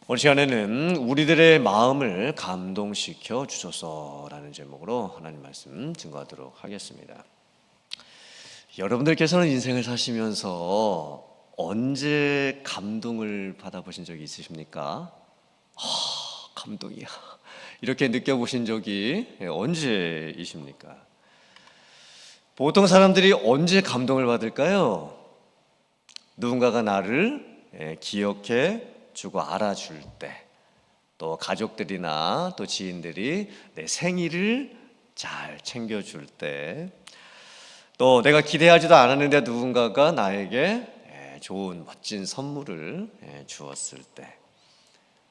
오늘 시간에는 우리들의 마음을 감동시켜 주소서라는 제목으로 하나님 말씀 증거하도록 하겠습니다. 여러분들께서는 인생을 사시면서 언제 감동을 받아보신 적이 있으십니까? 감동이야, 이렇게 느껴보신 적이 언제이십니까? 보통 사람들이 언제 감동을 받을까요? 누군가가 나를 기억해 주고 알아줄 때, 또 가족들이나 또 지인들이 내 생일을 잘 챙겨줄 때, 또 내가 기대하지도 않았는데 누군가가 나에게 좋은 멋진 선물을 주었을 때,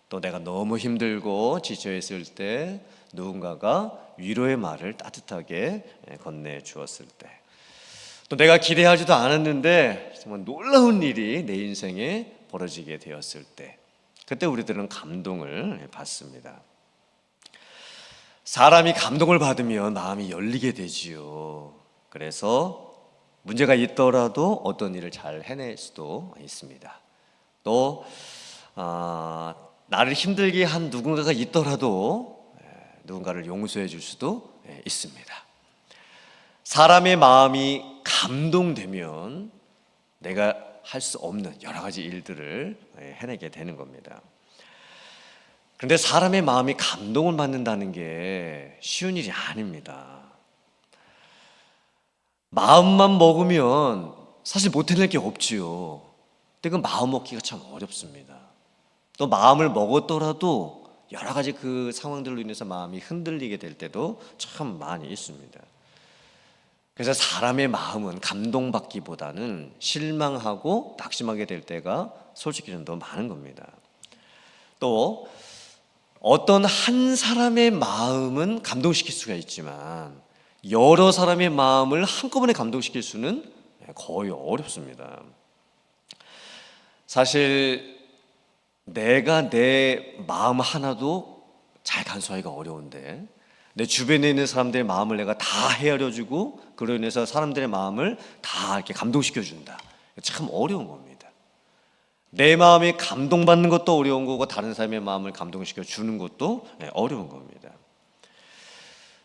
또 내가 너무 힘들고 지쳐있을 때 누군가가 위로의 말을 따뜻하게 건네주었을 때, 또 내가 기대하지도 않았는데 정말 놀라운 일이 내 인생에 벌어지게 되었을 때, 그때 우리들은 감동을 받습니다. 사람이 감동을 받으면 마음이 열리게 되지요. 그래서 문제가 있더라도 어떤 일을 잘 해낼 수도 있습니다. 또 나를 힘들게 한 누군가가 있더라도 누군가를 용서해 줄 수도 있습니다. 사람의 마음이 감동되면 내가 할 수 없는 여러 가지 일들을 해내게 되는 겁니다. 그런데 사람의 마음이 감동을 받는다는 게 쉬운 일이 아닙니다. 마음만 먹으면 사실 못 해낼 게 없지요. 근데 그 마음 먹기가 참 어렵습니다. 또 마음을 먹었더라도 여러 가지 그 상황들로 인해서 마음이 흔들리게 될 때도 참 많이 있습니다. 그래서 사람의 마음은 감동받기보다는 실망하고 낙심하게 될 때가 솔직히 좀 더 많은 겁니다. 또 어떤 한 사람의 마음은 감동시킬 수가 있지만 여러 사람의 마음을 한꺼번에 감동시킬 수는 거의 어렵습니다. 사실 내가 내 마음 하나도 잘 간수하기가 어려운데 내 주변에 있는 사람들의 마음을 내가 다 헤아려주고 그로 인해서 사람들의 마음을 다 이렇게 감동시켜준다. 참 어려운 겁니다. 내 마음이 감동받는 것도 어려운 거고 다른 사람의 마음을 감동시켜주는 것도 어려운 겁니다.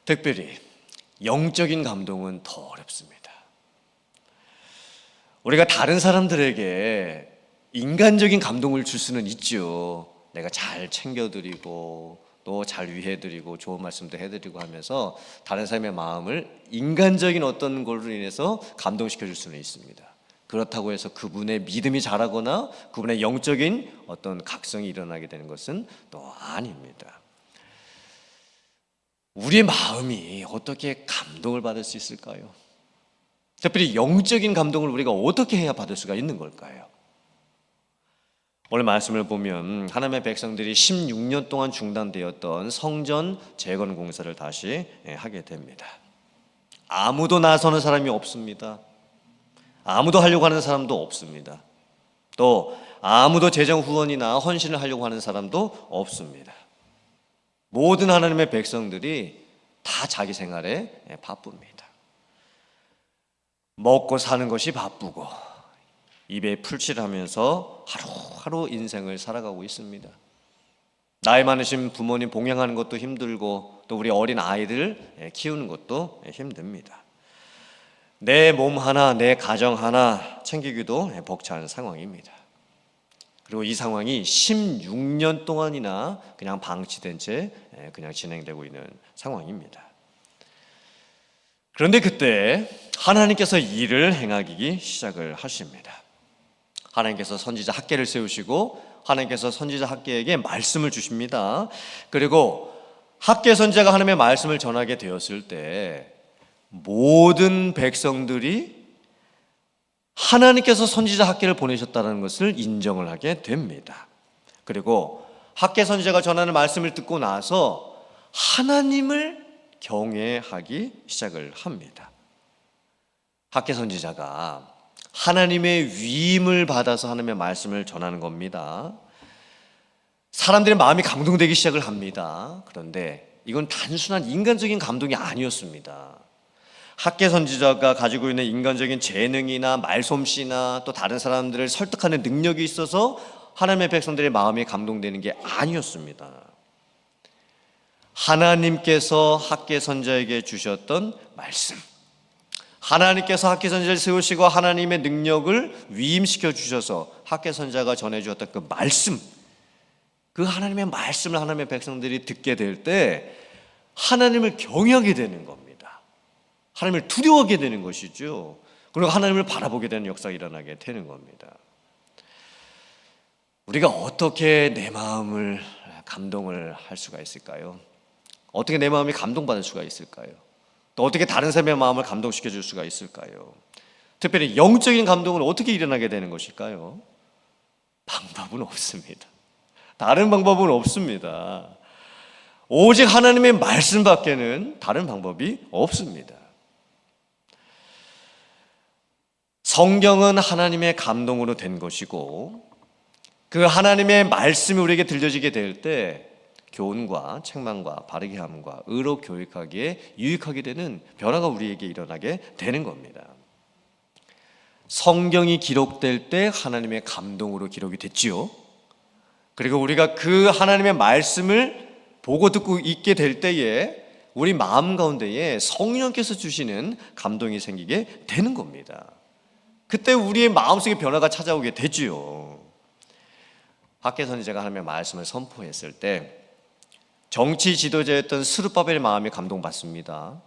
특별히 영적인 감동은 더 어렵습니다. 우리가 다른 사람들에게 인간적인 감동을 줄 수는 있죠. 내가 잘 챙겨드리고 또 잘 위해드리고 좋은 말씀도 해드리고 하면서 다른 사람의 마음을 인간적인 어떤 걸로 인해서 감동시켜줄 수는 있습니다. 그렇다고 해서 그분의 믿음이 자라거나 그분의 영적인 어떤 각성이 일어나게 되는 것은 또 아닙니다. 우리의 마음이 어떻게 감동을 받을 수 있을까요? 특별히 영적인 감동을 우리가 어떻게 해야 받을 수가 있는 걸까요? 오늘 말씀을 보면 하나님의 백성들이 16년 동안 중단되었던 성전 재건 공사를 다시 하게 됩니다. 아무도 나서는 사람이 없습니다. 아무도 하려고 하는 사람도 없습니다. 또 아무도 재정 후원이나 헌신을 하려고 하는 사람도 없습니다. 모든 하나님의 백성들이 다 자기 생활에 바쁩니다. 먹고 사는 것이 바쁘고 입에 풀칠하면서 하루하루 인생을 살아가고 있습니다. 나이 많으신 부모님 봉양하는 것도 힘들고 또 우리 어린 아이들 키우는 것도 힘듭니다. 내 몸 하나, 내 가정 하나 챙기기도 벅찬 상황입니다. 그리고 이 상황이 16년 동안이나 그냥 방치된 채 그냥 진행되고 있는 상황입니다. 그런데 그때 하나님께서 일을 행하기 시작을 하십니다. 하나님께서 선지자 학개를 세우시고 하나님께서 선지자 학개에게 말씀을 주십니다. 그리고 학개 선지자가 하나님의 말씀을 전하게 되었을 때 모든 백성들이 하나님께서 선지자 학개를 보내셨다는 것을 인정을 하게 됩니다. 그리고 학개 선지자가 전하는 말씀을 듣고 나서 하나님을 경외하기 시작을 합니다. 학개 선지자가 하나님의 위임을 받아서 하나님의 말씀을 전하는 겁니다. 사람들의 마음이 감동되기 시작을 합니다. 그런데 이건 단순한 인간적인 감동이 아니었습니다. 학개 선지자가 가지고 있는 인간적인 재능이나 말솜씨나 또 다른 사람들을 설득하는 능력이 있어서 하나님의 백성들의 마음이 감동되는 게 아니었습니다. 하나님께서 학개 선자에게 주셨던 말씀, 하나님께서 학개 선자를 세우시고 하나님의 능력을 위임시켜 주셔서 학개 선자가 전해주었던 그 말씀, 그 하나님의 말씀을 하나님의 백성들이 듣게 될 때 하나님을 경외하게 되는 겁니다. 하나님을 두려워하게 되는 것이죠. 그리고 하나님을 바라보게 되는 역사가 일어나게 되는 겁니다. 우리가 어떻게 내 마음을 감동을 할 수가 있을까요? 어떻게 내 마음이 감동받을 수가 있을까요? 또 어떻게 다른 사람의 마음을 감동시켜 줄 수가 있을까요? 특별히 영적인 감동은 어떻게 일어나게 되는 것일까요? 방법은 없습니다. 다른 방법은 없습니다. 오직 하나님의 말씀밖에는 다른 방법이 없습니다. 성경은 하나님의 감동으로 된 것이고 그 하나님의 말씀이 우리에게 들려지게 될 때 교훈과 책망과 바르게 함과 의로 교육하기에 유익하게 되는 변화가 우리에게 일어나게 되는 겁니다. 성경이 기록될 때 하나님의 감동으로 기록이 됐지요. 그리고 우리가 그 하나님의 말씀을 보고 듣고 있게 될 때에 우리 마음 가운데에 성령께서 주시는 감동이 생기게 되는 겁니다. 그때 우리의 마음속에 변화가 찾아오게 되지요. 학개 선지자가 하나님의 말씀을 선포했을 때 정치 지도자였던 스룹바벨의 마음이 감동받습니다.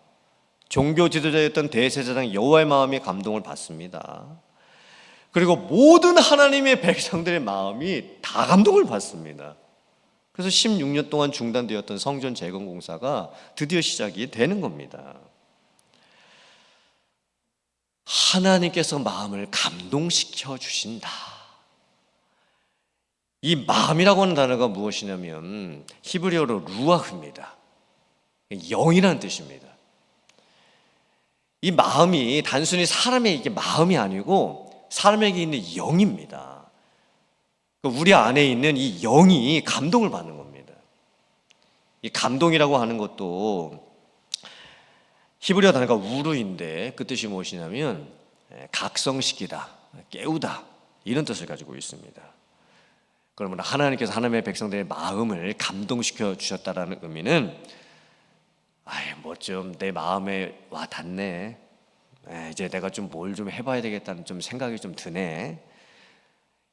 종교 지도자였던 대제사장 여호와의 마음이 감동을 받습니다. 그리고 모든 하나님의 백성들의 마음이 다 감동을 받습니다. 그래서 16년 동안 중단되었던 성전 재건 공사가 드디어 시작이 되는 겁니다. 하나님께서 마음을 감동시켜 주신다. 이 마음이라고 하는 단어가 무엇이냐면 히브리어로 루아흐입니다. 영이라는 뜻입니다. 이 마음이 단순히 사람의 이게 마음이 아니고 사람에게 있는 영입니다. 우리 안에 있는 이 영이 감동을 받는 겁니다. 이 감동이라고 하는 것도 히브리어 단어가 우르인데 그 뜻이 무엇이냐면 각성시키다, 깨우다 이런 뜻을 가지고 있습니다. 그러면 하나님께서 하나님의 백성들의 마음을 감동시켜 주셨다라는 의미는 뭐 좀 내 마음에 와 닿네. 이제 내가 좀 뭘 좀 해봐야 되겠다는 좀 생각이 좀 드네.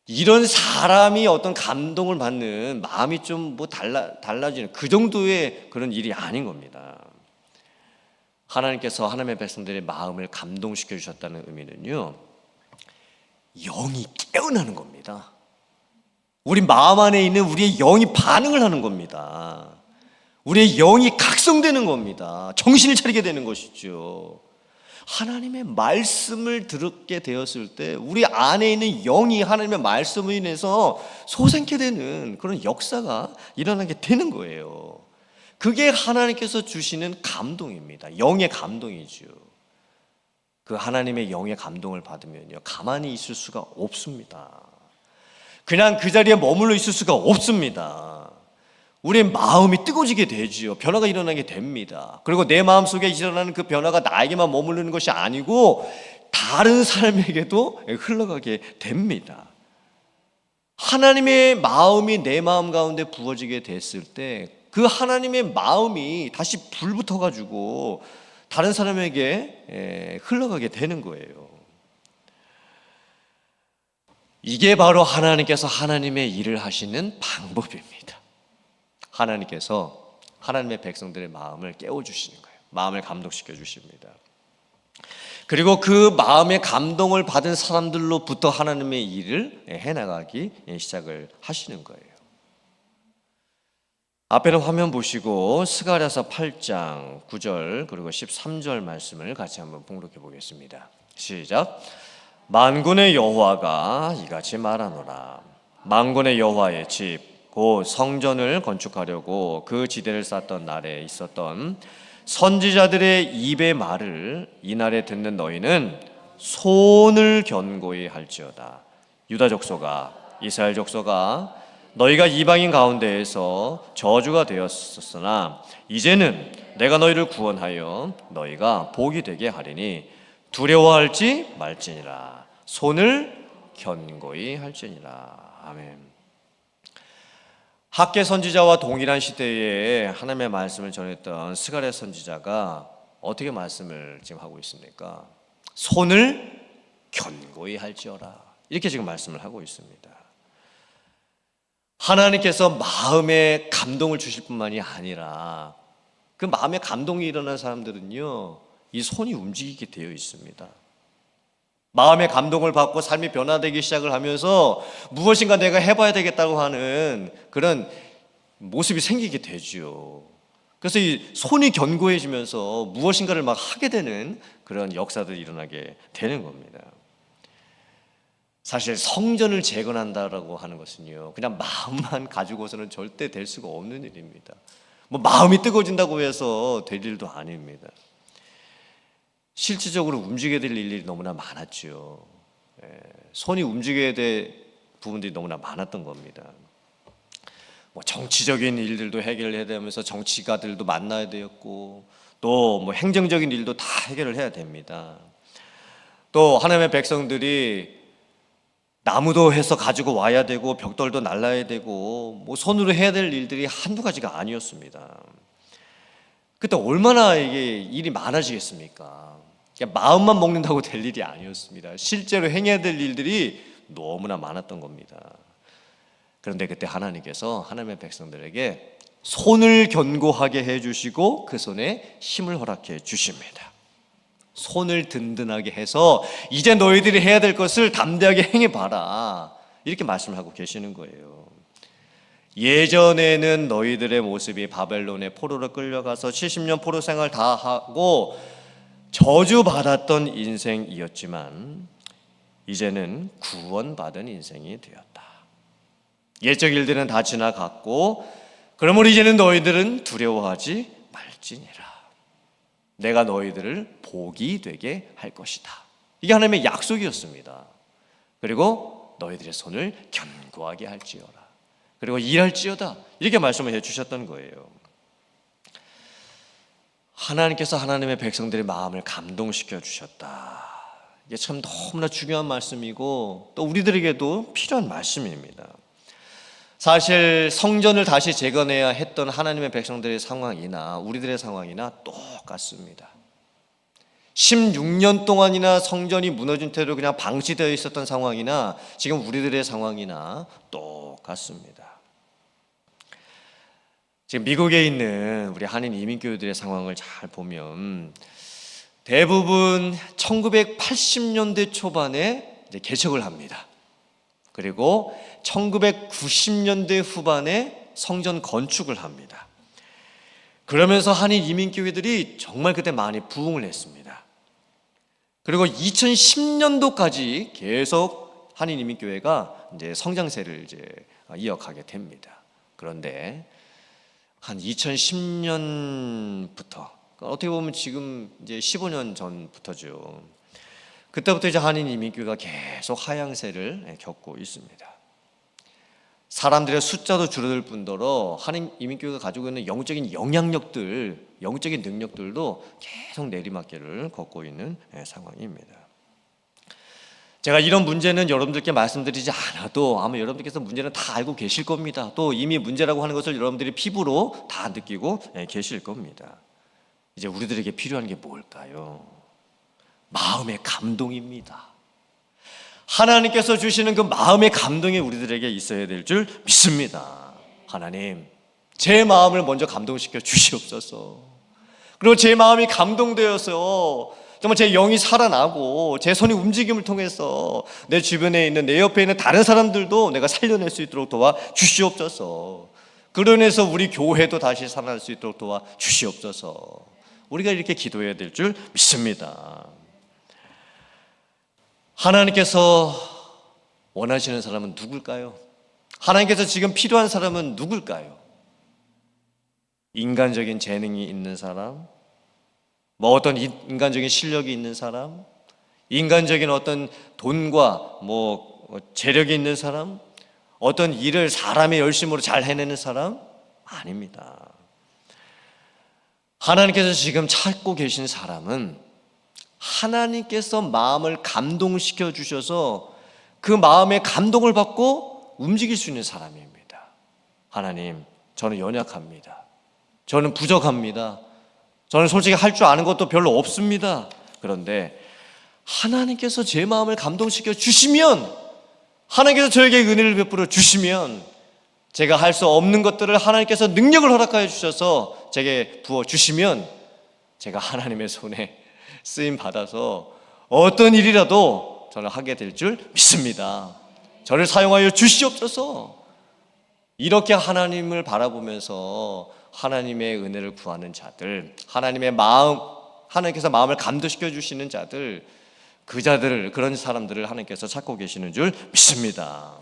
이런 사람이 어떤 감동을 받는 마음이 좀 뭐 달라지는 그 정도의 그런 일이 아닌 겁니다. 하나님께서 하나님의 백성들의 마음을 감동시켜 주셨다는 의미는요, 영이 깨어나는 겁니다. 우리 마음 안에 있는 우리의 영이 반응을 하는 겁니다. 우리의 영이 각성되는 겁니다. 정신을 차리게 되는 것이죠. 하나님의 말씀을 듣게 되었을 때 우리 안에 있는 영이 하나님의 말씀으로 인해서 솟게 되는 그런 역사가 일어나게 되는 거예요. 그게 하나님께서 주시는 감동입니다. 영의 감동이죠. 그 하나님의 영의 감동을 받으면요, 가만히 있을 수가 없습니다. 그냥 그 자리에 머물러 있을 수가 없습니다. 우리의 마음이 뜨거워지게 되지요. 변화가 일어나게 됩니다. 그리고 내 마음속에 일어나는 그 변화가 나에게만 머무르는 것이 아니고 다른 사람에게도 흘러가게 됩니다. 하나님의 마음이 내 마음 가운데 부어지게 됐을 때 그 하나님의 마음이 다시 불붙어가지고 다른 사람에게 흘러가게 되는 거예요. 이게 바로 하나님께서 하나님의 일을 하시는 방법입니다. 하나님께서 하나님의 백성들의 마음을 깨워주시는 거예요. 마음을 감동시켜 주십니다. 그리고 그 마음의 감동을 받은 사람들로부터 하나님의 일을 해나가기 시작을 하시는 거예요. 앞에는 화면 보시고 스가랴서 8장 9절 그리고 13절 말씀을 같이 한번 봉독해 보겠습니다. 시작. 만군의 여호와가 이같이 말하노라. 만군의 여호와의 집 곧 성전을 건축하려고 그 지대를 쌓던 날에 있었던 선지자들의 입의 말을 이날에 듣는 너희는 손을 견고히 할지어다. 유다 족속아, 이스라엘 족속아, 너희가 이방인 가운데에서 저주가 되었었으나 이제는 내가 너희를 구원하여 너희가 복이 되게 하리니 두려워할지 말지니라. 손을 견고히 할지니라. 아멘. 학계 선지자와 동일한 시대에 하나님의 말씀을 전했던 스가랴 선지자가 어떻게 말씀을 지금 하고 있습니까? 손을 견고히 할지어라, 이렇게 지금 말씀을 하고 있습니다. 하나님께서 마음에 감동을 주실 뿐만이 아니라 그 마음에 감동이 일어난 사람들은요, 이 손이 움직이게 되어 있습니다. 마음의 감동을 받고 삶이 변화되기 시작을 하면서 무엇인가 내가 해봐야 되겠다고 하는 그런 모습이 생기게 되죠. 그래서 이 손이 견고해지면서 무엇인가를 막 하게 되는 그런 역사들이 일어나게 되는 겁니다. 사실 성전을 재건한다라고 하는 것은요, 그냥 마음만 가지고서는 절대 될 수가 없는 일입니다. 뭐 마음이 뜨거워진다고 해서 될 일도 아닙니다. 실질적으로 움직여야 될 일이 너무나 많았죠. 손이 움직여야 될 부분들이 너무나 많았던 겁니다. 뭐 정치적인 일들도 해결해야 되면서 정치가들도 만나야 되었고, 또 뭐 행정적인 일도 다 해결을 해야 됩니다. 또 하나님의 백성들이 나무도 해서 가지고 와야 되고 벽돌도 날라야 되고 뭐 손으로 해야 될 일들이 한두 가지가 아니었습니다. 그때 얼마나 이게 일이 많아지겠습니까? 그냥 마음만 먹는다고 될 일이 아니었습니다. 실제로 행해야 될 일들이 너무나 많았던 겁니다. 그런데 그때 하나님께서 하나님의 백성들에게 손을 견고하게 해주시고 그 손에 힘을 허락해 주십니다. 손을 든든하게 해서 이제 너희들이 해야 될 것을 담대하게 행해봐라, 이렇게 말씀을 하고 계시는 거예요. 예전에는 너희들의 모습이 바벨론의 포로로 끌려가서 70년 포로 생활 다 하고 저주받았던 인생이었지만 이제는 구원받은 인생이 되었다. 옛적 일들은 다 지나갔고 그러므로 이제는 너희들은 두려워하지 말지니라. 내가 너희들을 복이 되게 할 것이다. 이게 하나님의 약속이었습니다. 그리고 너희들의 손을 견고하게 할지어라, 그리고 일할지어다, 이렇게 말씀을 해주셨던 거예요. 하나님께서 하나님의 백성들의 마음을 감동시켜 주셨다. 이게 참 너무나 중요한 말씀이고 또 우리들에게도 필요한 말씀입니다. 사실 성전을 다시 재건해야 했던 하나님의 백성들의 상황이나 우리들의 상황이나 똑같습니다. 16년 동안이나 성전이 무너진 채로 그냥 방치되어 있었던 상황이나 지금 우리들의 상황이나 똑같습니다. 지금 미국에 있는 우리 한인 이민교회들의 상황을 잘 보면 대부분 1980년대 초반에 이제 개척을 합니다. 그리고 1990년대 후반에 성전 건축을 합니다. 그러면서 한인 이민교회들이 정말 그때 많이 부흥을 했습니다. 그리고 2010년도까지 계속 한인 이민교회가 이제 성장세를 이제 이어가게 됩니다. 그런데 한 2010년부터, 어떻게 보면 지금 이제 15년 전부터죠. 그때부터 이제 한인 이민교회가 계속 하향세를 겪고 있습니다. 사람들의 숫자도 줄어들 뿐더러 한인 이민교회가 가지고 있는 영적인 영향력들, 영적인 능력들도 계속 내리막길을 걷고 있는 상황입니다. 제가 이런 문제는 여러분들께 말씀드리지 않아도 아마 여러분들께서 문제는 다 알고 계실 겁니다. 또 이미 문제라고 하는 것을 여러분들이 피부로 다 느끼고 계실 겁니다. 이제 우리들에게 필요한 게 뭘까요? 마음의 감동입니다. 하나님께서 주시는 그 마음의 감동이 우리들에게 있어야 될 줄 믿습니다. 하나님, 제 마음을 먼저 감동시켜 주시옵소서. 그리고 제 마음이 감동되어서 정말 제 영이 살아나고 제 손의 움직임을 통해서 내 주변에 있는, 내 옆에 있는 다른 사람들도 내가 살려낼 수 있도록 도와 주시옵소서. 그로 인해서 우리 교회도 다시 살아날 수 있도록 도와 주시옵소서. 우리가 이렇게 기도해야 될 줄 믿습니다. 하나님께서 원하시는 사람은 누굴까요? 하나님께서 지금 필요한 사람은 누굴까요? 인간적인 재능이 있는 사람, 뭐 어떤 인간적인 실력이 있는 사람, 인간적인 어떤 돈과 뭐 재력이 있는 사람, 어떤 일을 사람의 열심으로 잘 해내는 사람? 아닙니다. 하나님께서 지금 찾고 계신 사람은 하나님께서 마음을 감동시켜 주셔서 그 마음의 감동을 받고 움직일 수 있는 사람입니다. 하나님, 저는 연약합니다. 저는 부족합니다. 저는 솔직히 할 줄 아는 것도 별로 없습니다. 그런데 하나님께서 제 마음을 감동시켜 주시면, 하나님께서 저에게 은혜를 베풀어 주시면, 제가 할 수 없는 것들을 하나님께서 능력을 허락하여 주셔서 제게 부어 주시면, 제가 하나님의 손에 쓰임 받아서 어떤 일이라도 저는 하게 될 줄 믿습니다. 저를 사용하여 주시옵소서. 이렇게 하나님을 바라보면서 하나님의 은혜를 구하는 자들, 하나님께서 마음을 감동시켜 주시는 자들, 그런 사람들을 하나님께서 찾고 계시는 줄 믿습니다.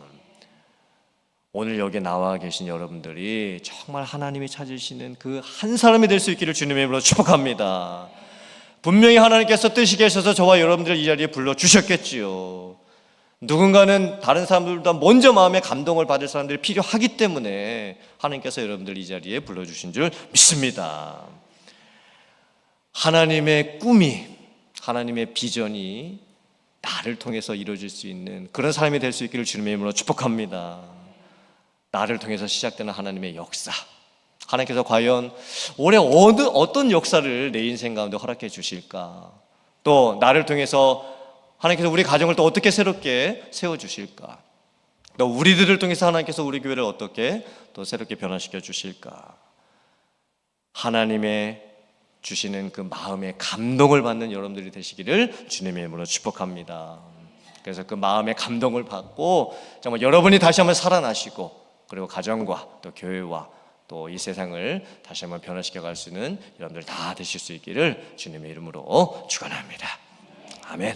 오늘 여기 나와 계신 여러분들이 정말 하나님이 찾으시는 그 한 사람이 될 수 있기를 주님의 이름으로 축복합니다. 분명히 하나님께서 뜻이 계셔서 저와 여러분들을 이 자리에 불러주셨겠지요. 누군가는 다른 사람들보다 먼저 마음의 감동을 받을 사람들이 필요하기 때문에 하나님께서 여러분들 이 자리에 불러주신 줄 믿습니다. 하나님의 꿈이, 하나님의 비전이 나를 통해서 이루어질 수 있는 그런 사람이 될 수 있기를 주님의 이름으로 축복합니다. 나를 통해서 시작되는 하나님의 역사, 하나님께서 과연 올해 어떤 역사를 내 인생 가운데 허락해 주실까? 또 나를 통해서 하나님께서 우리 가정을 또 어떻게 새롭게 세워주실까? 또 우리들을 통해서 하나님께서 우리 교회를 어떻게 또 새롭게 변화시켜 주실까? 하나님의 주시는 그 마음의 감동을 받는 여러분들이 되시기를 주님의 이름으로 축복합니다. 그래서 그 마음의 감동을 받고 정말 여러분이 다시 한번 살아나시고, 그리고 가정과 또 교회와 또 이 세상을 다시 한번 변화시켜 갈 수 있는 여러분들 다 되실 수 있기를 주님의 이름으로 축원합니다. 아멘.